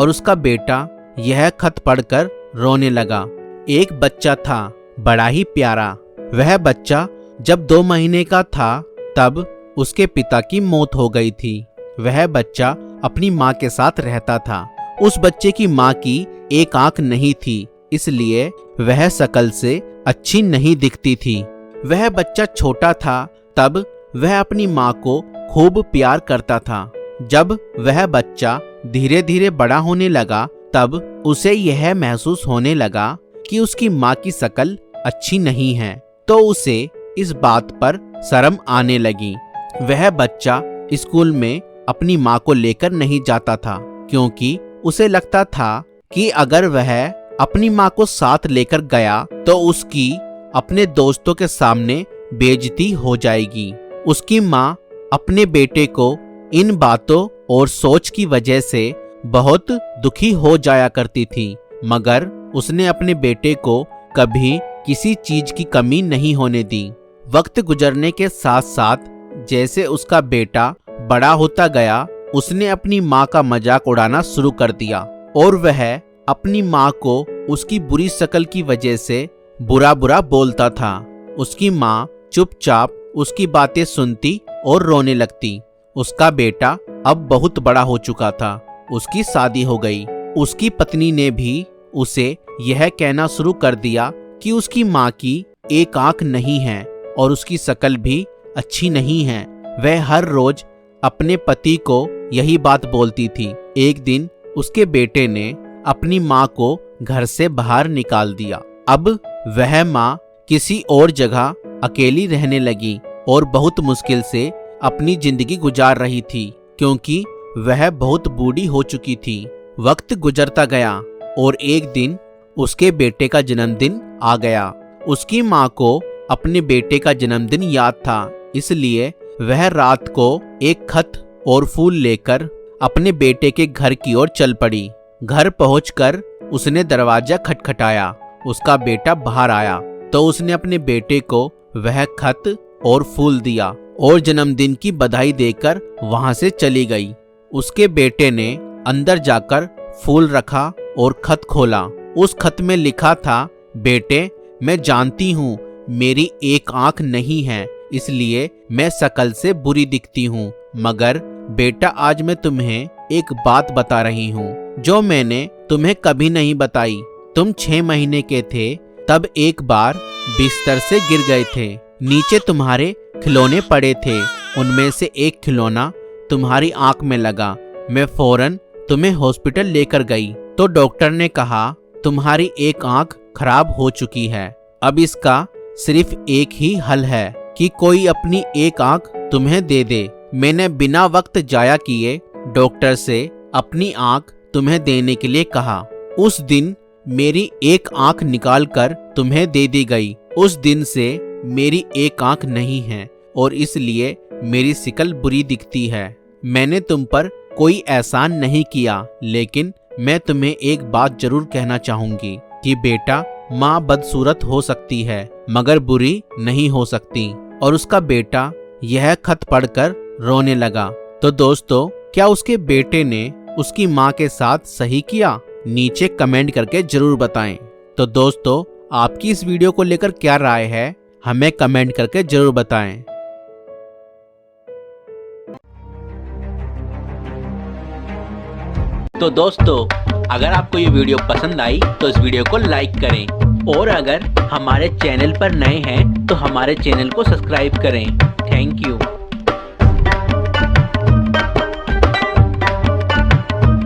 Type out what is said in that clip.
और उसका बेटा यह खत पढ़कर रोने लगा। एक बच्चा था, बड़ा ही प्यारा। वह बच्चा जब 2 महीने का था तब उसके पिता की मौत हो गई थी। वह बच्चा अपनी माँ के साथ रहता था। उस बच्चे की माँ की एक आंख नहीं थी, इसलिए वह शकल से अच्छी नहीं दिखती थी। वह बच्चा छोटा था तब वह अपनी माँ को खूब प्यार करता था। जब वह बच्चा धीरे धीरे बड़ा होने लगा तब उसे यह महसूस होने लगा कि उसकी माँ की शकल अच्छी नहीं है, तो उसे इस बात पर शर्म आने लगी। वह बच्चा स्कूल में अपनी माँ को लेकर नहीं जाता था, क्योंकि उसे लगता था कि अगर वह अपनी माँ को साथ लेकर गया तो उसकी अपने दोस्तों के सामने बेइज्जती हो जाएगी। उसकी माँ अपने बेटे को इन बातों और सोच की वजह से बहुत दुखी हो जाया करती थी, मगर उसने अपने बेटे को कभी किसी चीज की कमी नहीं होने दी। वक्त गुजरने के साथ साथ जैसे उसका बेटा बड़ा होता गया, उसने अपनी माँ का मजाक उड़ाना शुरू कर दिया और वह अपनी माँ को उसकी बुरी शक्ल की वजह से बुरा बुरा बोलता था। उसकी माँ चुपचाप उसकी बातें सुनती और रोने लगती। उसका बेटा अब बहुत बड़ा हो चुका था, उसकी शादी हो गई। उसकी पत्नी ने भी उसे यह कहना शुरू कर दिया कि उसकी माँ की एक आंख नहीं है और उसकी शक्ल भी अच्छी नहीं है। वह हर रोज अपने पति को यही बात बोलती थी। एक दिन उसके बेटे ने अपनी माँ को घर से बाहर निकाल दिया। अब वह माँ किसी और जगह अकेली रहने लगी और बहुत मुश्किल से अपनी जिंदगी गुजार रही थी, क्योंकि वह बहुत बूढ़ी हो चुकी थी। वक्त गुजरता गया और एक दिन उसके बेटे का जन्मदिन आ गया। उसकी माँ को अपने बेटे का जन्मदिन याद था, इसलिए वह रात को एक खत और फूल लेकर अपने बेटे के घर की ओर चल पड़ी। घर पहुंचकर उसने दरवाजा खटखटाया। उसका बेटा बाहर आया तो उसने अपने बेटे को वह खत और फूल दिया और जन्मदिन की बधाई देकर वहां से चली गई। उसके बेटे ने अंदर जाकर फूल रखा और खत खोला। उस खत में लिखा था, बेटे मैं जानती हूँ मेरी एक आंख नहीं है, इसलिए मैं शकल से बुरी दिखती हूँ, मगर बेटा आज मैं तुम्हें एक बात बता रही हूँ जो मैंने तुम्हें कभी नहीं बताई। तुम 6 महीने के थे तब एक बार बिस्तर से गिर गए थे। नीचे तुम्हारे खिलौने पड़े थे, उनमें से एक खिलौना तुम्हारी आंख में लगा। मैं फौरन तुम्हें हॉस्पिटल लेकर गई तो डॉक्टर ने कहा तुम्हारी एक आंख खराब हो चुकी है। अब इसका सिर्फ एक ही हल है कि कोई अपनी एक आंख तुम्हें दे दे। मैंने बिना वक्त जाया किए डॉक्टर से अपनी आंख तुम्हें देने के लिए कहा। उस दिन मेरी एक आंख निकालकर तुम्हें दे दी गई। उस दिन से मेरी एक आंख नहीं है और इसलिए मेरी शक्ल बुरी दिखती है। मैंने तुम पर कोई एहसान नहीं किया, लेकिन मैं तुम्हें एक बात जरूर कहना चाहूंगी कि बेटा, माँ बदसूरत हो सकती है मगर बुरी नहीं हो सकती। और उसका बेटा यह खत पढ़कर रोने लगा। तो दोस्तों, क्या उसके बेटे ने उसकी माँ के साथ सही किया? नीचे कमेंट करके जरूर बताएं। तो दोस्तों, आपकी इस वीडियो को लेकर क्या राय है, हमें कमेंट करके जरूर बताएं। तो दोस्तों, अगर आपको ये वीडियो पसंद आई तो इस वीडियो को लाइक करें और अगर हमारे चैनल पर नए हैं तो हमारे चैनल को सब्सक्राइब करें। Thank you.